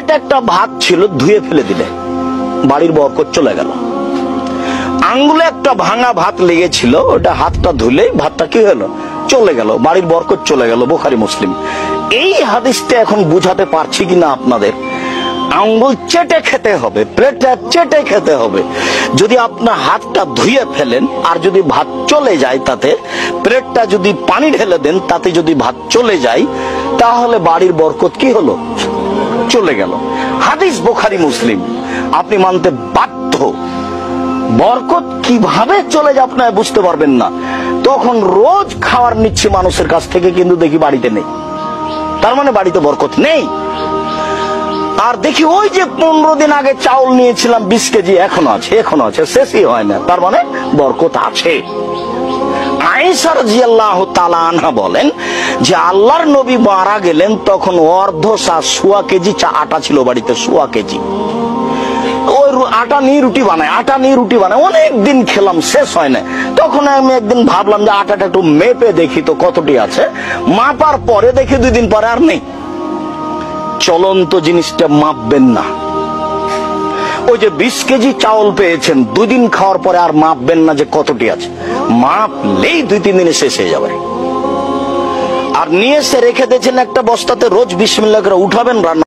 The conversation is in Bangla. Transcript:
প্লেট একটা ভাত ছিল, ধুয়ে ফেলে দিলে, বাড়ির বরকত চলে গেল। আঙ্গুলে একটা ভাঙা ভাত লেগেছিল, ওটা হাতটা ধুলে ভাতটা কি হলো, চলে গেল, বাড়ির বরকত চলে গেল। বুখারী মুসলিম। এই হাদিসটা এখন বুঝাতে পারছি কিনা আপনাদের? আঙ্গুল চেটে খেতে হবে, প্লেটটা চেটে খেতে হবে। যদি আপনার হাতটা ধুয়ে ফেলেন আর যদি ভাত চলে যায় তাতে, প্লেটটা যদি পানি ঢেলে দেন তাতে যদি ভাত চলে যায়, তাহলে বাড়ির বরকত কি হলো, চলে গেল। হাদিস বুখারী মুসলিম, আপনি মানতে বাধ্য। বরকত কিভাবে চলে যায় আপনারা বুঝতে পারবেন না। তখন রোজ খাবার নিচ্ছে মানুষের কাছ থেকে, কিন্তু দেখি বাড়িতে নেই, তার মানে বাড়িতে বরকত নেই। আর দেখি ওই যে 15 দিন আগে চাউল নিয়েছিলাম 20 কেজি, এখনো আছে, শেষই হয় না, তার মানে বরকত আছে। আয়েশা রাদিয়াল্লাহু তাআলা আনহা বলেন যে আল্লাহর নবী মারা গেলেন তখন অর্ধ সোয়া কেজি আটা ছিল বাড়িতে, সোয়া কেজি। ওই আটা নিয়ে রুটি বানায়, অনেক দিন খেলাম, শেষ হয় না। তখন আমি একদিন ভাবলাম যে আটাটা একটু মেপে দেখি তো কতটি আছে। মাপার পরে দেখি 2 দিন পরে আর নেই। চলন্ত জিনিসটা মাপবেন না। ওই যে 20 কেজি চাউল পেয়েছেন, 2 দিন খাওয়ার পরে আর মাপবেন না যে কতটি আছে। মাপলেই 2-3 দিনে শেষ হয়ে যাবে। আর নিয়ে এসে রেখে দিয়েছেন একটা বস্তাতে, রোজ বিসমিল্লাহ করে উঠাবেন, রান্না